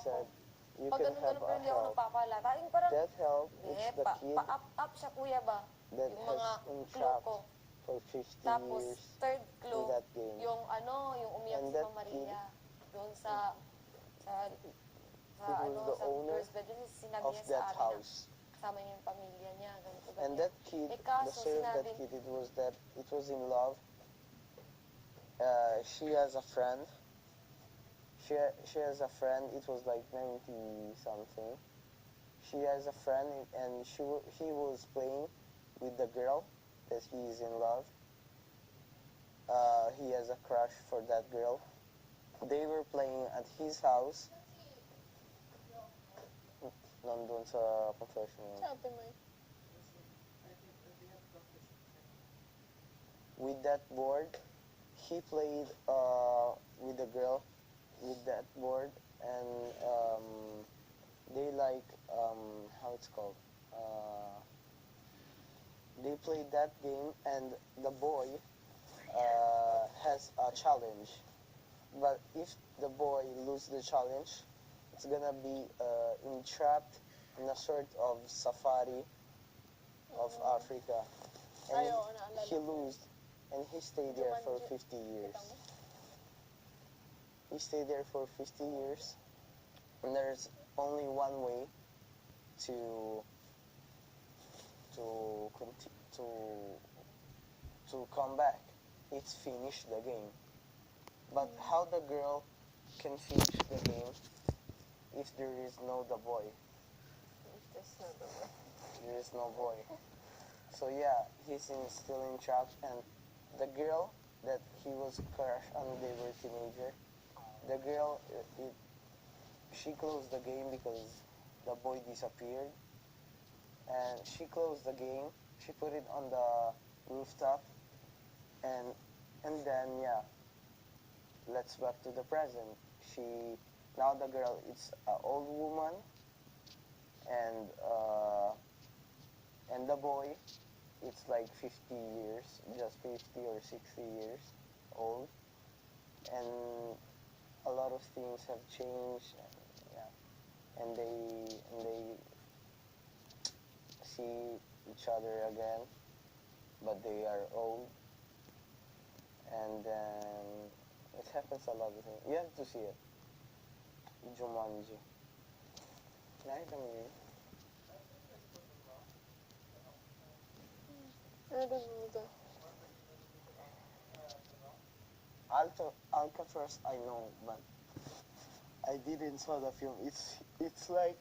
said, you Pag can ganun have pero a hindi ako help. nagpapalata. Yung parang, That help, it's the kid pa-up siya kuya ba? that Yung has mga been clue trapped ko. for 50 Tapos, years third in clue, that game. yung yung umiyak And si that Mama kid, Maria. Doon sa, sa, it was the sa owner first bedroom, sinabi of niya sa that amin na house. kasama niya yung pamilya niya, ganito, And ganyan. that kid, Eh the kaso, story of that sinabi, kid, it was that it was in love. She has a friend. She has a friend. It was like 90 something. She has a friend, and he was playing with the girl that he is in love. He has a crush for that girl. They were playing at his house. Nandun sa confessional. Sabi mo With that board, he played with the girl with that board, and they like how it's called. They played that game, and the boy has a challenge. But if the boy loses the challenge, it's gonna be entrapped in a sort of safari of Africa. And he lost, and he stayed there for 50 years. He stayed there for 50 years, and there's only one way to come back. It's finish the game. But how the girl can finish the game if there is no the boy? There is no boy. So yeah, he's still in trap, and the girl that he was crushed on, they were teenager. The girl, she closed the game because the boy disappeared, and she closed the game. She put it on the rooftop, and then yeah. Let's back to the present. Now the girl is an old woman, and the boy, it's like 50 years, just 50 or 60 years old, and a lot of things have changed, and they see each other again, but they are old, and then it happens a lot of things. You have to see it. Jumanji. Nakita mo yun? Alcatraz, I know, but I didn't saw the film. It's like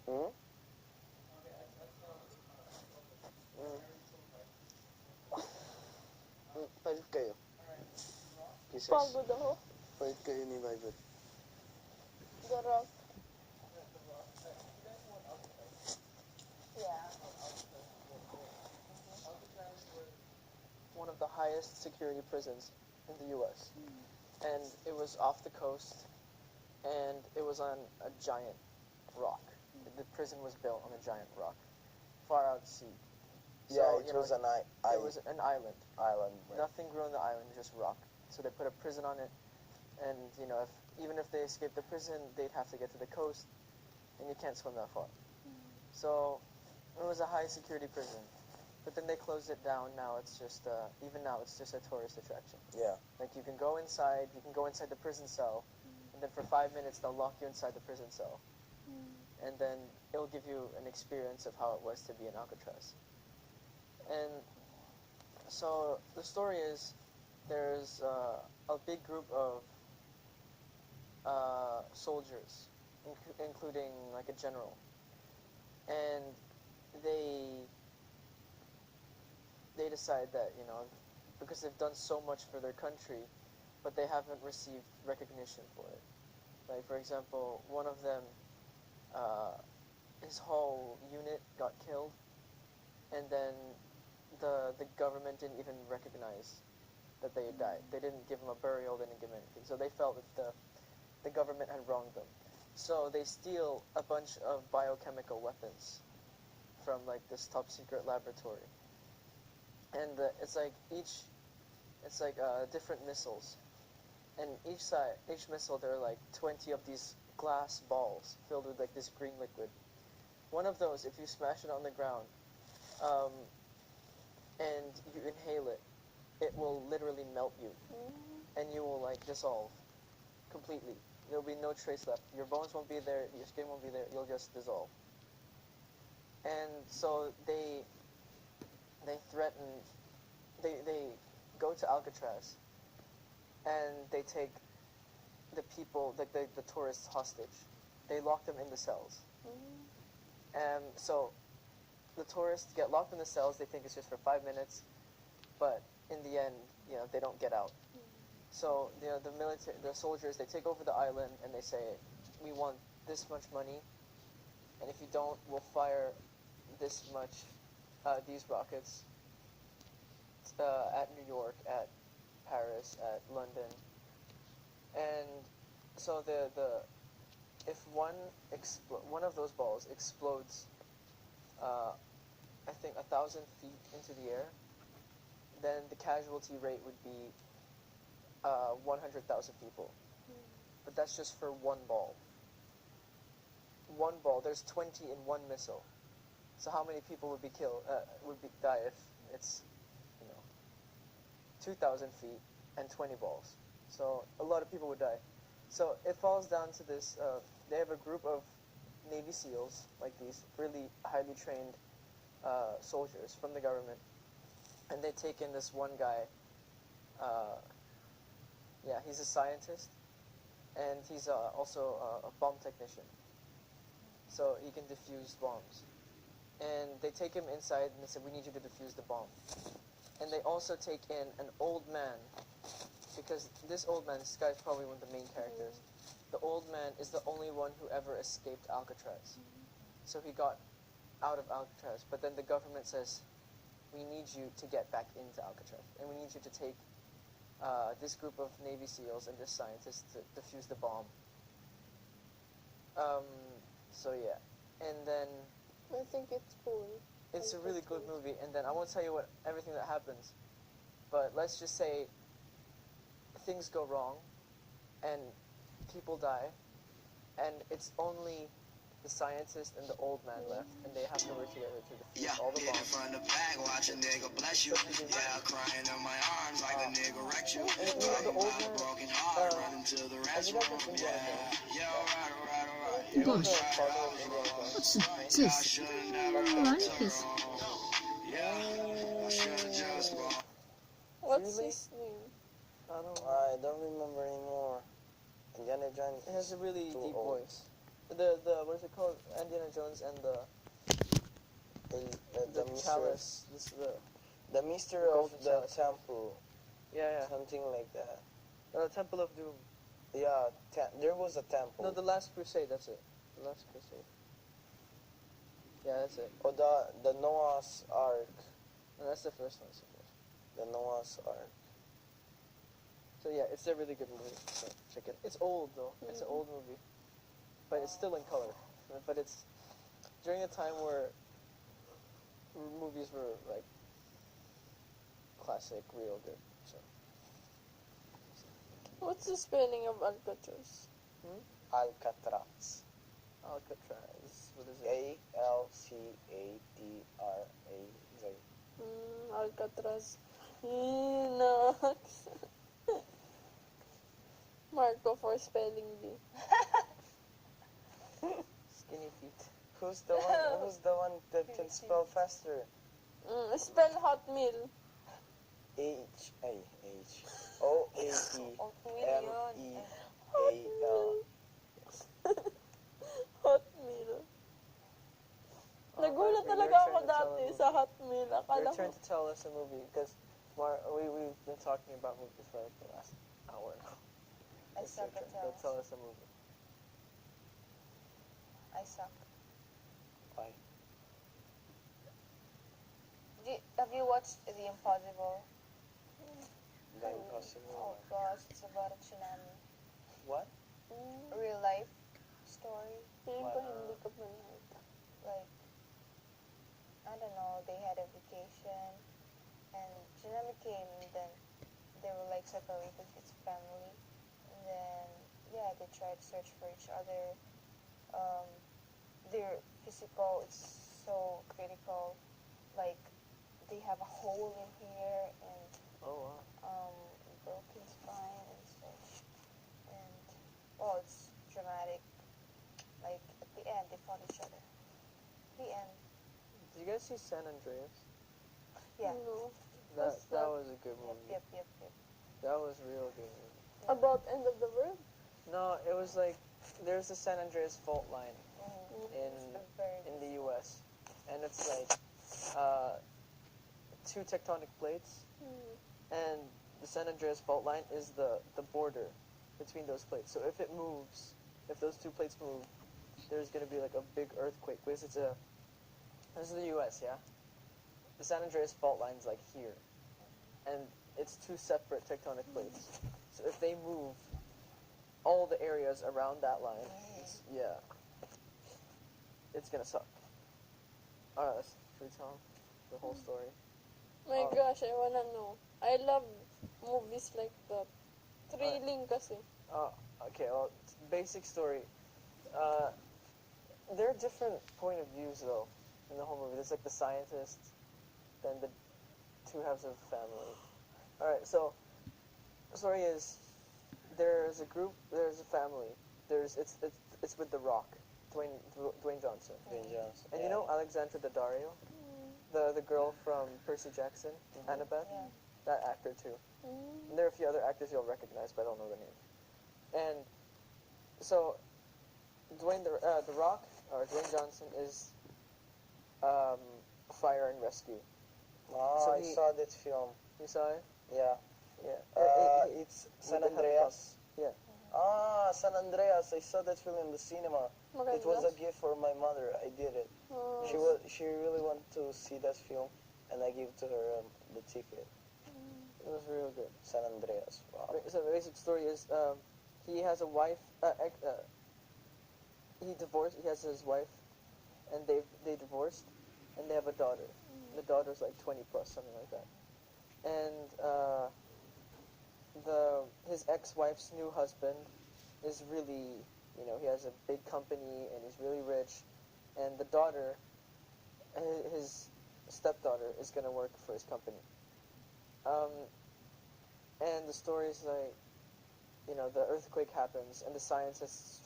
hmm? Palit kayo. Kisses. Pagod ako. Palit kayo ni Viber. Garap. One of the highest security prisons in the U.S. And it was off the coast, and it was on a giant rock. The prison was built on a giant rock, far out at sea. So, Yeah, it was an it was an island. Island. Right. Nothing grew on the island, just rock. So they put a prison on it, and even if they escaped the prison, they'd have to get to the coast, and you can't swim that far. So it was a high security prison. But then they closed it down. Now it's just, even now it's just a tourist attraction. Yeah. Like you can go inside the prison cell, and then for 5 minutes they'll lock you inside the prison cell. And then it'll give you an experience of how it was to be in Alcatraz. And so the story is, there's a big group of soldiers, including like a general, and they decide that, because they've done so much for their country, but they haven't received recognition for it. Like, for example, one of them, his whole unit got killed, and then the government didn't even recognize that they had died. They didn't give him a burial, they didn't give him anything. So they felt that the government had wronged them. So they steal a bunch of biochemical weapons from like this top secret laboratory. And it's like different missiles. and each missile, there are like 20 of these glass balls filled with like this green liquid. One of those, if you smash it on the ground, and you inhale it, it will literally melt you, and you will like dissolve completely. There will be no trace left. Your bones won't be there. Your skin won't be there. You'll just dissolve. And so they threaten. They go to Alcatraz, and they take the people, the tourists, hostage. They lock them in the cells. So the tourists get locked in the cells. They think it's just for 5 minutes, but in the end, they don't get out. So the soldiers, they take over the island and they say, we want this much money, and if you don't, we'll fire this much, these rockets at New York, at Paris, at London, and so if one of those balls explodes, I think 1,000 feet into the air, then the casualty rate would be 100,000 people. But that's just for one ball. One ball. There's 20 in one missile. So how many people would die if it's 2,000 feet and 20 balls? So a lot of people would die. So it falls down to this. They have a group of Navy SEALs, like these really highly trained soldiers from the government, and they take in this one guy. He's a scientist, and he's also a bomb technician. So he can defuse bombs. And they take him inside, and they say, we need you to defuse the bomb. And they also take in an old man, because this guy's probably one of the main characters. The old man is the only one who ever escaped Alcatraz. So he got out of Alcatraz, but then the government says, we need you to get back into Alcatraz, and we need you to take this group of Navy SEALs and this scientist to defuse the bomb. And then I think it's cool. it's a really good movie, and then I won't tell you everything that happens, but let's just say things go wrong, and people die, and it's only the scientist and the old man left, and they have to work together to defuse all the bombs. From the back, watch a nigga bless you. Yeah, crying in my arms like a nigga wrecked you. And the old man, Broken heart, running to the restroom. Yeah, alright. He was Gosh, a partner of Indiana Jones. what's this? Like this? What's Really? his name? I don't know. I don't remember anymore. Indiana Jones. It has a really too deep old. voice. The what is it called? Indiana Jones and the The chalice. The mystery of Golden the chalice. temple. Yeah. Something like that. The Temple of Doom. Yeah, there was a temple. No, the Last Crusade. That's it. The Last Crusade. Yeah, that's it. Or the Noah's Ark. No, that's the first one. The Noah's Ark. So yeah, it's a really good movie. So check it. It's old though. It's an old movie, but it's still in color. But it's during a time where movies were like classic, real good. So What's the spelling of Alcatraz? Alcatraz. Alcatraz. What is it? Alcatraz. Alcatraz. Enox. Marco for spelling bee. Skinny feet. Who's the one that can spell faster? Spell hot meal. H O A T M E A L. Hot meal. Nagulat Marco, talaga your ako turn to tell dati a sa hot meal. Your Akala ko, turn to tell us a movie, because we've been talking about movies for like the last hour now. I It's your suck at turn. Go tell us a movie. I suck. Why? Have you watched The Impossible? The Impossible. Oh gosh, it's about a tsunami. What? Real life story. feeling ko hindi ka panood. Like, I don't know, they had a vacation and tsunami came and then they were like separated, his family. then yeah, they try to search for each other. Um, their physical is so critical. Like they have a hole in here and Oh wow. broken spine and such. And well, it's dramatic. Like at the end, they fought each other. The end. Did you guys see San Andreas? Yeah. No. That What's that that? was a good movie. Yep. That was real good movie. About end of the world? No, it was like there's the San Andreas fault line in Very in the U.S. and it's like uh, two tectonic plates, and the San Andreas fault line is the border between those plates. So if it moves, if those two plates move, there's gonna be like a big earthquake because this is the U.S. Yeah, the San Andreas fault line's like here, and it's two separate tectonic plates. So if they move, all the areas around that line, it's gonna suck. Should we tell the whole story? My Oh. gosh, I wanna know. I love movies like that. Thrilling kasi. Okay, well, basic story. Uh, there are different point of views, though, in the whole movie. There's, like, the scientist, then the two halves of the family. Alright, so, the story is, there's a family. It's with The Rock, Dwayne Johnson. Dwayne Johnson. And you know Alexandra Daddario? The girl from Percy Jackson, Annabeth? Yeah. That actor, too. And there are a few other actors you'll recognize, but I don't know their names. And so, The Rock, or Dwayne Johnson, is fire and rescue. Oh, So I saw that film. You saw it? Yeah. Yeah. It's San With the Andreas. Yeah. Ah, San Andreas. I saw that film in the cinema. It was a Maganda. gift for my mother. I did it. Oh. She really wanted to see that film, and I gave to her the ticket. It was real good. San Andreas. Wow. So the basic story is he has a wife. He divorced. He has his wife, and they divorced, and they have a daughter. The daughter's like 20 plus, something like that. And his ex-wife's new husband is really, he has a big company and he's really rich, and the daughter, his stepdaughter, is gonna work for his company. And the story is like, the earthquake happens, and the scientists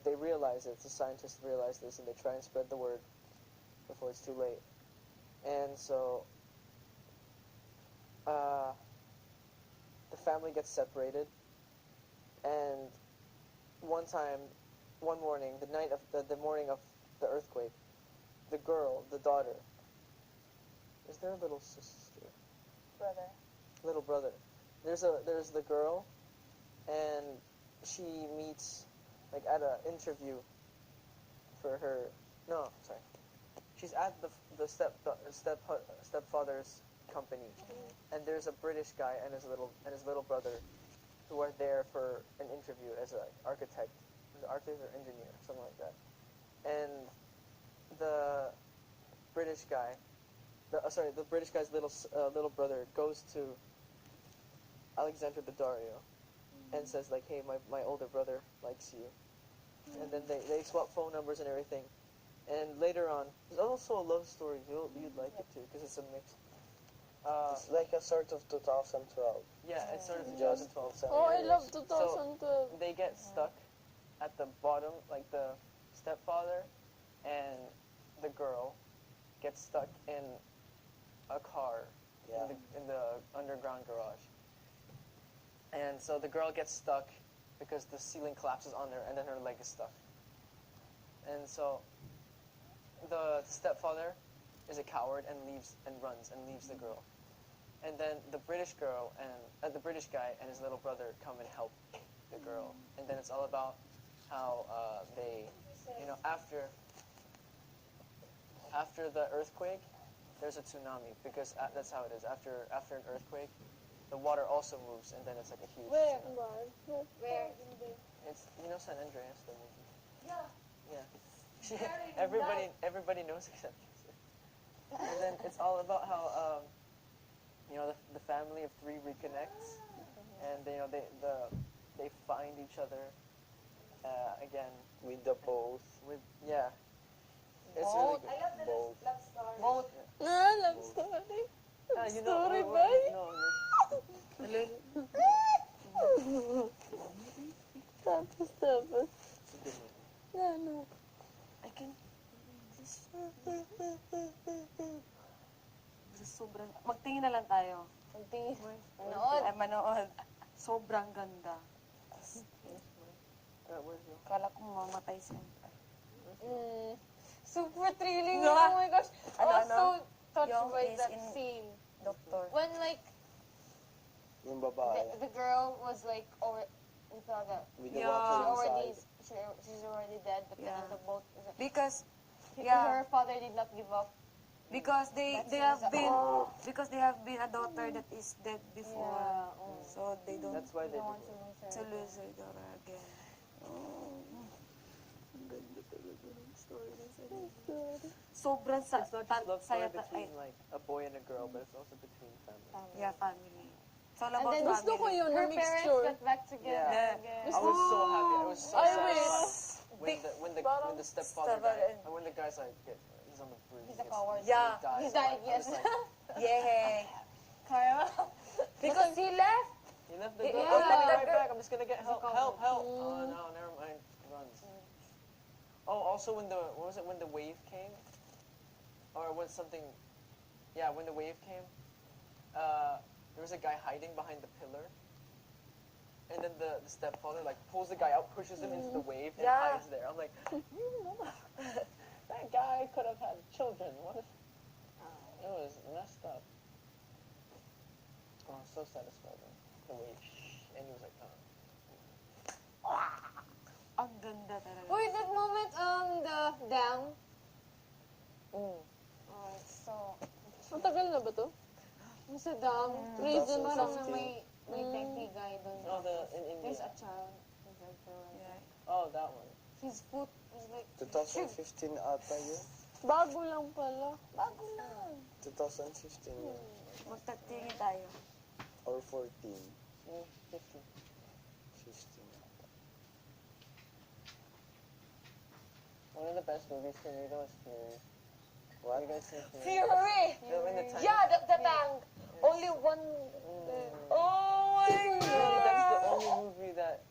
they realize it. The scientists realize this, and they try and spread the word before it's too late. And so, the family gets separated, and one morning, the morning of the earthquake, the girl, the daughter, is there a little sister? Brother. Little brother. There's the girl, and she meets, like, at an interview for her. No, sorry. She's at the stepfather's company, and there's a British guy and his little brother, who are there for an interview as an architect or engineer, something like that. And the British guy, the British guy's little brother goes to Alexandra Daddario and says, like, hey, my older brother likes you. And then they swap phone numbers and everything. And later on, there's also a love story. You'd like it too, because it's a mix. It's like a sort of 2012. Yeah, it's sort of Just 2012. San Oh, I Andreas. love 2012. They get stuck at the bottom, like the stepfather and the girl get stuck in a car Yeah. in the underground garage. And so the girl gets stuck because the ceiling collapses on her, and then her leg is stuck. And so the stepfather is a coward and runs and leaves the girl. And then the British girl and the British guy and his little brother come and help the girl. And then it's all about how they, after the earthquake, there's a tsunami, because that's how it is. After an earthquake, the water also moves, and then it's like a huge Where? tsunami. Where? It's San Andreas, the movie. Yeah. Everybody knows except you. And then it's all about how the family of three reconnects, and they find each other again With the both. with yeah. It's Both. really good. I love the Both. love story. Both. Ah, love story. You know, Story, no, bye. Tapos. It's a good movie. Ano? I can... Sobrang... Magtingin na lang tayo. Magtingin. Manood. Ay, manood. Sobrang ganda. Where's your... Kala ko mamatay siya. Super thrilling. Yeah. Oh my gosh. I Ano, was ano? so touched Yung by is that in- scene. Doktor. When like Yung babae. the girl was like already, With the Yeah. water inside. she's already dead, but then Yeah. on the boat, Because... her Yeah. father did not give up. Because they That's have been... oh. Because they have been a daughter that is dead before. Yeah. Oh. So they don't... That's why they Don't do want to it. lose her. to lose their daughter again. Ang ganda talaga ng story na Sobrang It's not just love story saya between like a boy and a girl, but it's also between family. Yeah, family. It's all And about then family. gusto ko yun, her parents got back together Yeah. again. I was so happy. I was so I satisfied wish. when the Parang stepfather stepfather died, and- and when the guy's like he's on the bridge. He's a coward. Yeah. He's dying, I was yes. like, Yay! Kaya. Because he left. he left the Yeah. girl. I'll be Yeah. right back. I'm just gonna get help. a Help! coward. Help! Oh no, never mind. He runs. Oh, also when the what was it when the wave came, or when something, yeah, when the wave came, there was a guy hiding behind the pillar. And then the stepfather like pulls the guy out, pushes him into the wave, and Yeah. hides there. I'm like, you mother, that guy could have had children. What if? It was messed up. Oh, I was so satisfied with the wave, and he was like, Ang ganda talaga. Wait, that moment on the dam. mm. Oh, it's so... Matagal na ba to? Yung sa dam, prison, parang na 2015. may techie guy doon. Oh, in India. There's a child. Yeah. Oh, that one. His foot was like... 2015 ata yun. Bago lang pala. Bago lang. 2015 yun. Magtatingin tayo. Or 14. 50. 15 ata. One of the best movies for me though is Fury. What? You guys seen Fury? Fury! In the time. Yeah, the tank. Only one... Oh my Really, that's the only movie that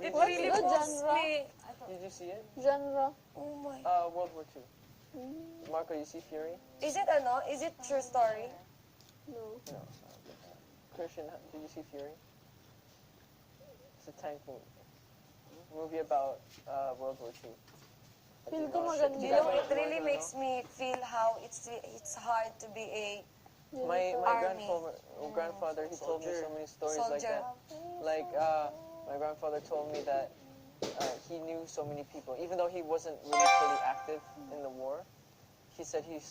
It really. really the moves genre? me. Did you see it? Genre. Oh my. World War II. Marco, you see Fury? Is it Is it true story? No. No. Christian, did you see Fury? It's a tank movie. Movie about World War II. Feel ko Oh, maganda. You know, it really makes me feel how it's hard to be a My Army. grandfather, he told me so many stories like soldier. that. Like my grandfather told me that he knew so many people, even though he wasn't really fully active in the war. He said he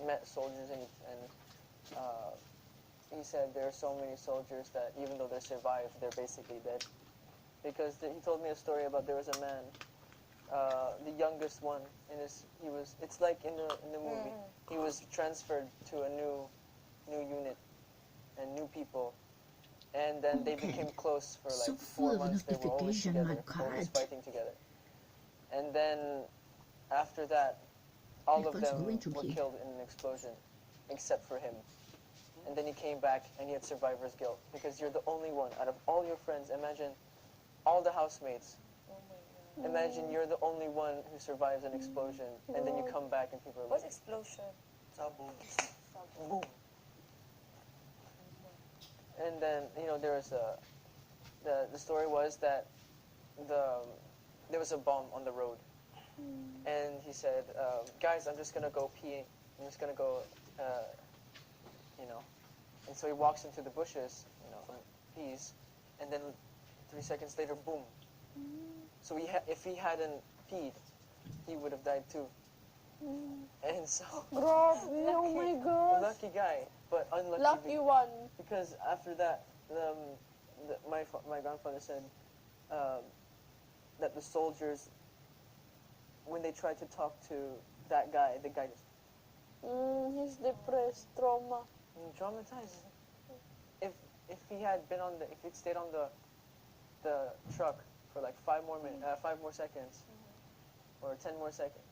met soldiers and he said there are so many soldiers that even though they survived, they're basically dead. Because he told me a story about there was a man, the youngest one, it's like in the movie, he was transferred to a new unit and new people, and then they Okay. became close for So like full 4 of months. They were always notification, together, my always God. fighting together. And then after that, all It of was them going to were be. killed in an explosion, except for him. And then he came back and he had survivor's guilt because you're the only one out of all your friends. Imagine all the housemates. Imagine you're the only one who survives an explosion, and then you come back and people are What's like, explosion? boom. And then there was the story was that there was a bomb on the road, and he said, guys, I'm just gonna go pee. I'm just gonna go, And so he walks into the bushes, and pees, and then 3 seconds later, boom. So if he hadn't peed, he would have died too. And so, Grabe, oh my gosh. lucky guy, but unlucky. Lucky one. Because after that, my grandfather said that the soldiers, when they tried to talk to that guy, the guy just He's depressed, trauma. traumatized. If he had been if he'd stayed on the the truck for like 5 more seconds, or 10 more seconds.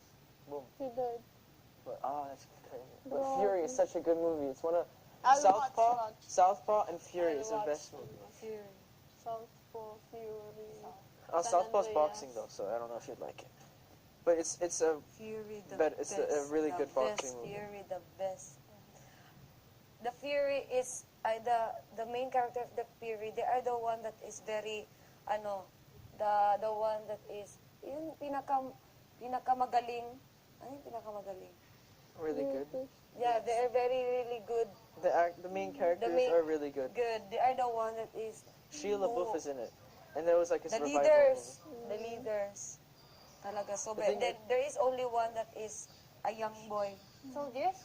Boom. He died. But that's crazy. But Bro. Fury is such a good movie. It's one of I'll Southpaw and Fury I'll is the watch best movie. Fury. Southpaw, Fury. San Southpaw's Andreas. boxing though, so I don't know if you'd like it. But it's a Fury, the but it's best. a really the good boxing best movie. Fury, the best. The Fury is the main character of the Fury. They are the one that is very the one that is yung pinakamagaling. Ano yung pinakamagaling? Really good. Yeah, they are really good. The main characters are really good. Good. They are the one that is Shia LaBeouf is in it, and there was like a the revival leaders. movie. The leaders. Talaga. So, The thing then there is only one that is a young boy. Soldiers?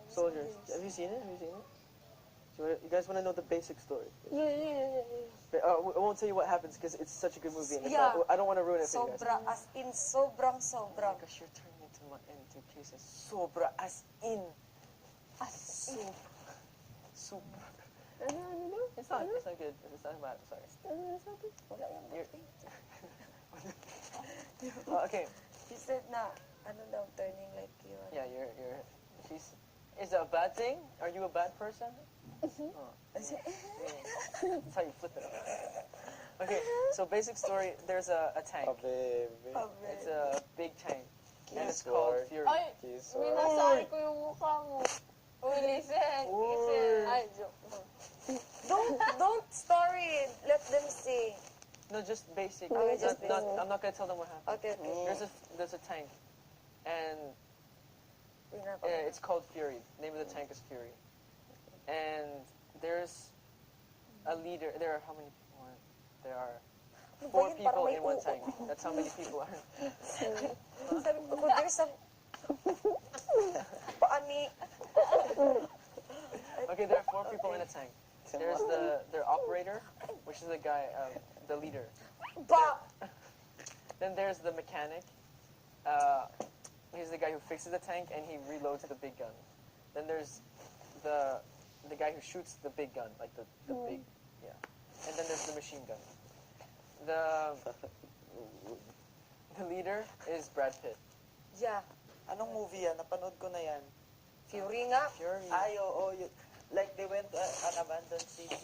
Soldiers. Have you seen it? You guys want to know the basic story? Yeah. But, I won't tell you what happens because it's such a good movie. And Yeah. I don't want to ruin it for you guys. Sobra, as in sobrang. Because you're turning into cases. Sobra as in. Super. Ano? It's not good. It's not bad. Sorry. Ano sabi? Wala yung Okay. He said na, turning like you. Yeah, is it a bad thing? Are you a bad person? Oh. That's how you flip it up. Okay, so basic story, there's a tank. It's a big tank. And it's called Fury. Ay, minasari ko yung mukha mo. Uy, listen. Ay, joke. Don't story it. Let them see. No, just basic. Okay, just I'm not gonna tell them what happened. Okay. There's a tank, and Pinapakita. it's called Fury. The name of the tank is Fury. And there's a leader. There are how many people? There are 4 people in one tank. That's how many people are. Sabi ko, there's some... Paani. Okay, there are 4 people in a tank. There's their operator, which is the guy, the leader. Then there's the mechanic. He's the guy who fixes the tank and he reloads the big gun. Then there's the guy who shoots the big gun, like the big, yeah. And then there's the machine gun. The leader is Brad Pitt. Yeah. Anong movie yan? Napanood ko na yan. Fury nga. Fury. Ay, oo. Like, they went to an abandoned city.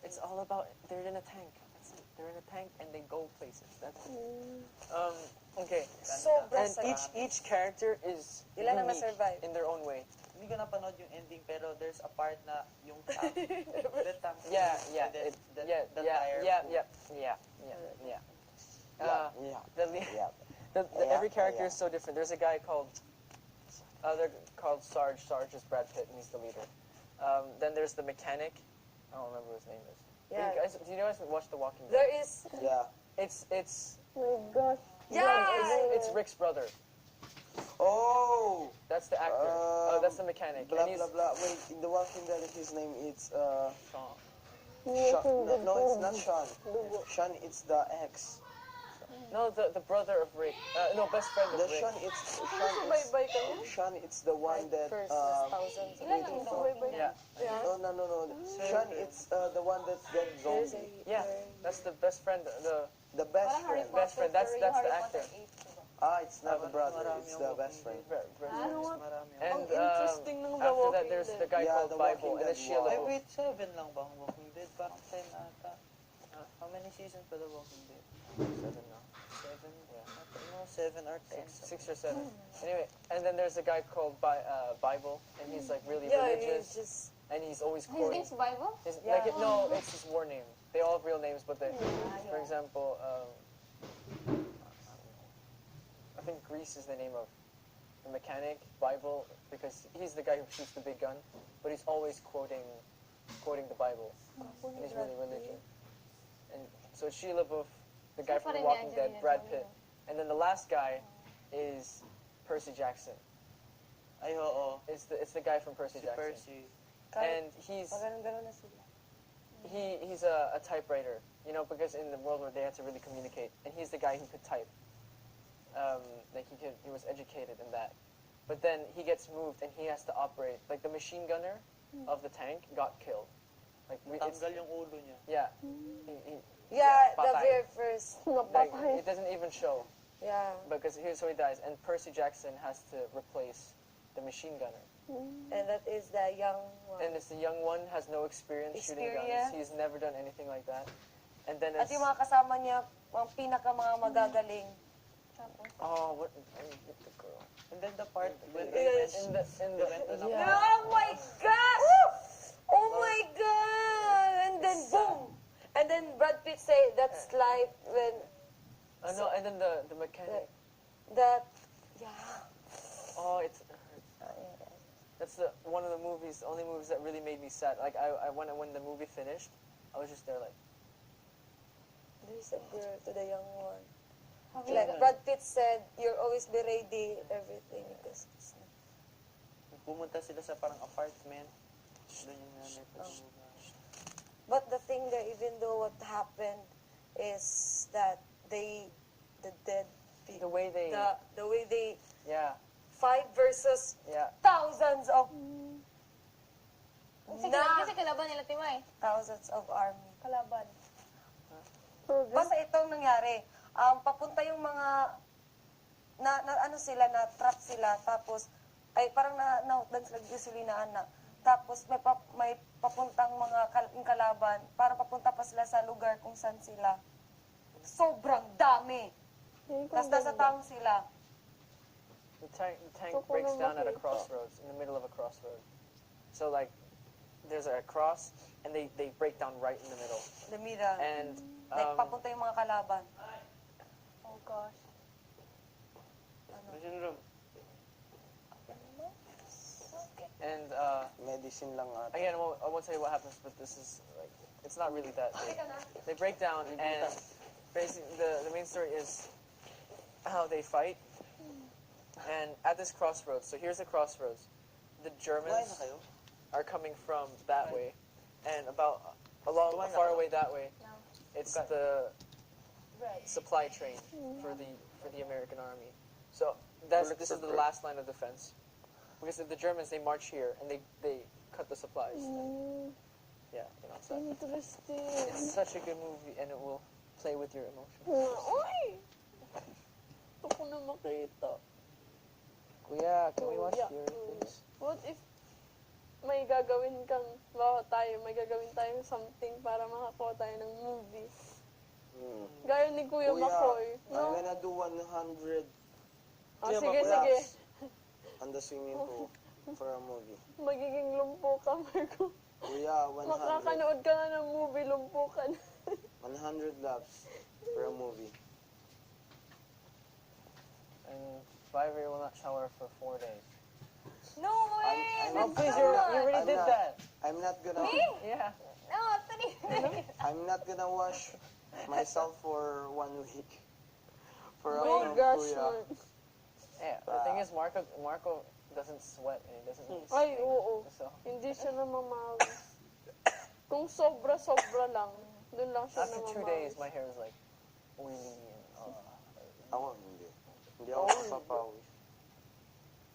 It's all about, they're in a tank. That's it. They're in a tank and they go places. That's it. Okay. Sobra And sa... each character is Ilan ang unique na-survive? in their own way. Hindi ko napanood yung ending, pero there's a part na yung tank. The tank. Yeah. And then the tire. Every character is so different. There's a guy called Sarge. Sarge is Brad Pitt, and he's the leader. Then there's the mechanic. I don't remember what his name is. Yeah. Do you guys watch The Walking Dead? There is... Yeah. It's My gosh. Yeah! it's Rick's brother. Oh! That's the actor. That's the mechanic. Blah, and he's blah, blah. Wait, in The Walking Dead, his name is, Sean. Sean. No, it's not Sean. Sean, it's the ex. No, the brother of Rick. No, best friend of The Rick. Bye-bye ka niya? Sean, it's the one that, First thousands. Ilan ang bye-bye? Yeah. no. Sean, it's the one that got There's a... zombie. Yeah, that's the best friend. The best friend. Best friend. That's the actor. It's not the brother, it's the best friend. And Interesting ng The after that, Walking there's Dead. the guy Yeah, called The Bible, Walking and then Dead, Sheila. wow. Wait, 7 lang ba ang Walking Dead? Parang 10 ata. How many seasons pa The Walking Dead? 7 now. 7? Yeah. No, 7 or 10. 6 or 7. Anyway, and then there's a guy called Bible, and he's like really Yeah, religious, he's just... and he's always His quoting. name's Bible? Yeah. No, it's his war name. They all have real names, but they, for example, I think Grease is the name of the mechanic, Bible, because he's the guy who shoots the big gun, but he's always quoting the Bible, and he's really religious. And so it's Sheila LaBeouf, the guy from The Walking Dead, Brad Pitt, and then the last guy is Percy Jackson. Ay, oo. It's the guy from Percy Si Jackson, Percy. and he's Ganun na sila. he's a typewriter, you know, because in the world where they had to really communicate, and he's the guy who could type. Like he was educated in that, but then he gets moved and he has to operate. Like the machine gunner of the tank got killed, Like Tanggal yung ulo niya. yeah, Yeah, the patay. very first. Like, it doesn't even show Yeah. because here's how he dies, and Percy Jackson has to replace the machine gunner. And that is the young one. And it's the young one, has no experience shooting guns. Experience. He's never done anything like that. And then At it's yung mga kasama niya, ang pinaka mga magagaling. oh, what? I hit the girl. And then the part when Yes. In the Yeah. Oh my gosh! Oh my god! And then boom! And then Brad Pitt say that's life when no, and then the mechanic. that yeah. Oh, it's. That's the one of the movies, only movies that really made me sad. Like when the movie finished, I was just there like. There's a girl to the young one. Like Brad Pitt said, you'll always be ready, everything because it's not. pumunta sila sa parang apartment. Doon yung nanay ko. But the thing that even though what happened is that the dead The way they. the way they Yeah. fight versus Yeah. thousands of Kasi kalaban nila Timay. thousands of army. Kalaban. Basta itong nangyari, papunta yung mga ano sila, na trap sila, tapos ay parang na-outdan sila gasolinaan na. Tapos may papuntang mga yung kalaban para papunta pa sila sa lugar kung saan sila. Sobrang dami. Tapos nasa town sila. The tank breaks down at a crossroads, in the middle of a crossroad. So like, there's a cross, and they break down right in the middle. The middle. And Like papunta yung mga kalaban. Oh gosh. Vision room. and Medicine lang ata. again, I won't tell you what happens, but this is like, it's not really that big. They break down, and basically the main story is how they fight. And at this crossroads, so here's the crossroads. The Germans are coming from that way, and far away that way, it's the supply train for the American army. So this is the last line of defense, because if the Germans, they march here and they cut the supplies. Yeah, you know, so Interesting. it's such a good movie, and it will play with your emotions. Uy! Gusto ko na makita. Kuya, can we watch Yeah. Fury, please? What if may gagawin kang, may gagawin tayong something para makakuha tayo ng movie. Gaya ni Kuya Makoy. I'm No? gonna do 100 Sige, sige. on the swimming pool for a movie. Magiging lumpo ka, Marco. Kuya, 100. Makakanood ka nga ng movie, lumpo ka na. 100 laps for a movie. And Fiverr will not shower for 4 days. No way! I'm- Oh, please, you already I'm did not- that. I'm not gonna. Yeah. No, tani. I'm not gonna wash myself for 1 week. For a Oh my month, gosh, kuya. man. Yeah. The thing is, Marco doesn't sweat and he doesn't. Ay, oo. So Hindi siya namamawis. Kung sobra-sobra lang, dun lang siya after 2 namamawis. days, my hair is like oily and. Ako, hindi. Hindi ako mapapawis.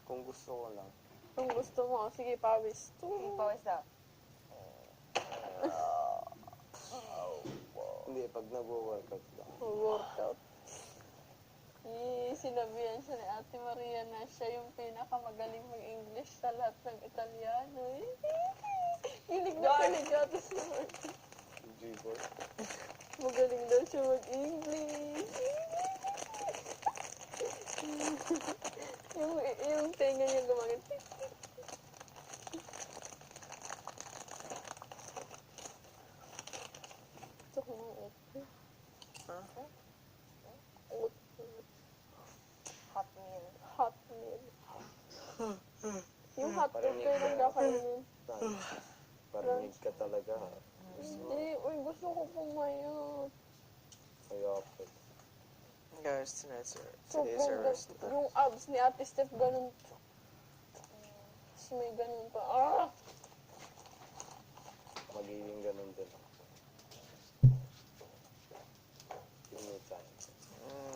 Kung gusto ko lang. Kung gusto mo, sige, pawis. Pawis na. Hindi, pag nag-workout lang. Workout. Sinabihan siya ni Ate Maria na siya yung pinakamagaling mag-English sa lahat ng Italiano. Kilig na kilig ate si Marco. G-boy. Magaling daw siya mag-English. yung tenga niya gumagin. Ito ko ng oat. Oat. Hot meal. Hot meal. Yung hot dog kayo nang kakainin. Parinig ka talaga, ha? Hindi, uy, gusto ko pumayot. Ayapit. Guys, today's Sobrang our rest. yung abs ni Ate Steph, ganun. Tapos may ganun pa. Ah! Magiging ganun din ako. Give me time.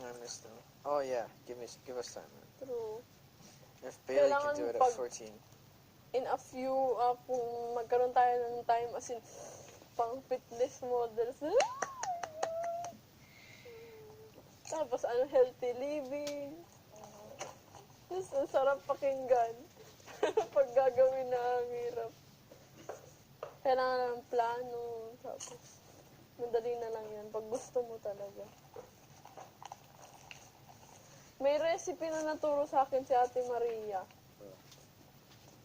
I missed them. Oh yeah, give us time. Man. True. If Bailey can Kailangan do it at pag- 14. In a few, kung magkaroon tayo ng time, as in, pang fitness models. Tapos healthy living. Tapos ang sarap pakinggan. Pag gagawin na ang hirap. Kailangan ng plano. Tapos, madali na lang yan. Pag gusto mo talaga. May recipe na naturo sa akin si Ate Maria.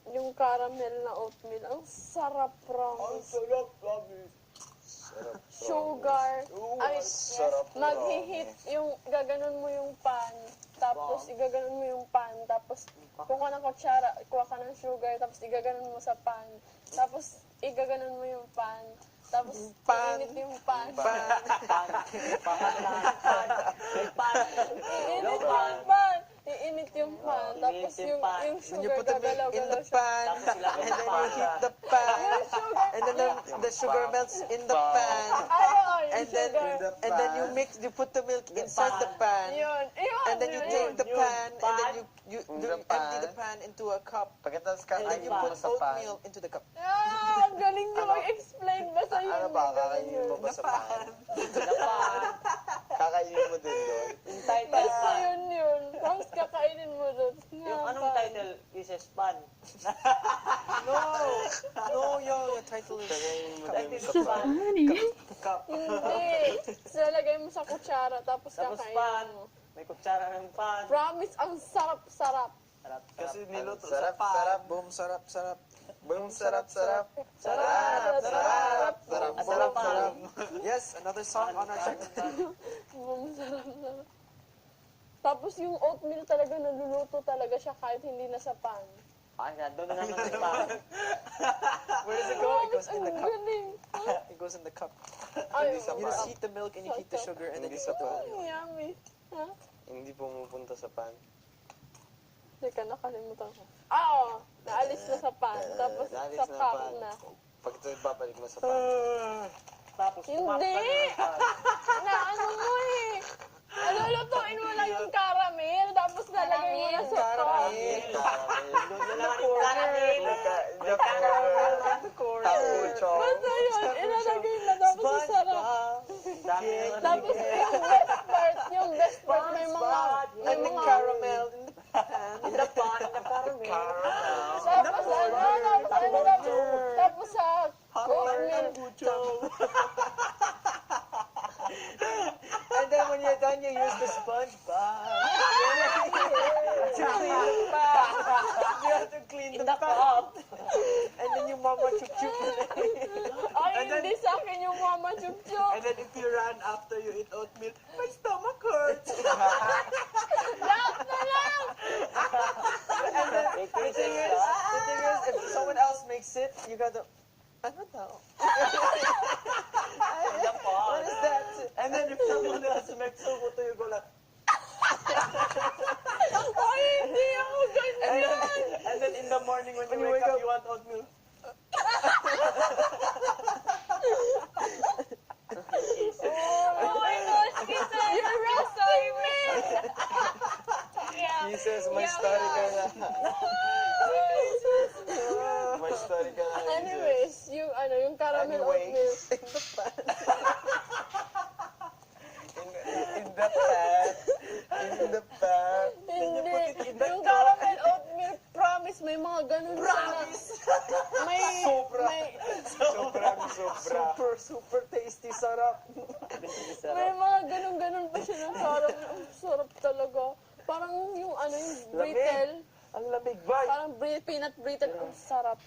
Yung caramel na oatmeal. Ang sarap, promise. Sarap, promise. Sarap, Sugar. Ay, sarap, maghihit yung, gaganon mo yung pan. Tapos, igaganon mo yung pan. Tapos, kung ka ng kutsara, kuha ka ng sugar. Tapos, igaganon mo sa pan. Tapos, igaganon mo yung pan. Tapos, iinit yung pan. Iinit yung pan. Iinit yung pan. Tapos, yung sugar, gagalaw-galaw siya. And then you heat the pan. Yung sugar. And then the sugar melts in the pan. Ayaw, yung And then sugar. you put the milk inside the pan. Yun. And then you take the pan and then you empty the pan into a cup. Pagkatapos And then you put oatmeal into the cup. Ah, ang galing niyo mag-explain. Basta yun. Ano ba? Kakainin mo ba sa pan? Kakainin mo din doon? Basta yun. Tapos kakainin mo doon. Yung anong title is Span? No, the title is Kakainin mo din sa So pan. funny. Hindi. Salagay mo sa kutsara, tapos Tapos pan. kakainin mo. May kutsara ng pan. Promise, ang sarap-sarap. Sarap, Kasi sarap. niluto sa pan. sarap, boom, sarap, sarap. Boom, sarap, sarap. Sarap, sarap. Sarap, Sarap, sarap. Yes, another song on our channel. Sarap. Tapos yung oatmeal talaga, naluluto talaga siya kahit hindi na sa pan. Ay, doon na naman sa pan. Where does it go? It goes in the Ang cup. galing. It goes in the cup. Ay, Hindi sa You pan. just heat the milk and you heat the sugar and then you Hindi sa put the pan. oatmeal. Yummy. Ha? Hindi pumupunta sa pan. Teka, nakalimutan ko. Oo, naalis na sa pan. Tapos Naalis sa na cup pan. na. Pag ito ibabalik mo sa pan. Tapos, Hindi! tumakpan ng pan. Na ano mo eh. Lulutuin mo lang yung caramel, tapos nalagay mo na sa cup. Doon na lang yung caramel. Tapucho. Basta yun, ilalagay na tapos isarap. Dami naman. Tapos yung best part, may mga, And the caramel in the pan. In the pan, in the caramel. tapos sa oatmeal. And then when you're done, you use the sponge bar. You have to clean In the the pan. cup. And then you mama chup chup. Ay, hindi sa akin yung mama chup-chup. And then if you run after you eat oatmeal, my stomach hurts. Lahat na lang! The thing is, if someone else makes it, you gotta. Ano daw? In the pan. What is that? And then if someone else makes subuto, you go like, Ay, hindi ako ganyan! and then in the morning when you wake up, you want oatmeal. Oh my gosh, Kisa, you're roasting me! Yeah. Kisses, may story ka na. May story ka na. Anyways, yung caramel oatmeal. In the pan. In the pan. Hindi. Yung caramel oatmeal, promise, may mga ganun siya. Sobrang sobra. Super tasty, sarap. May mga ganun-ganun pa siya ng caramel. Ang sarap talaga. Parang yung yung brittle. Ang lamig, boy. Parang peanut brittle. Ang sarap.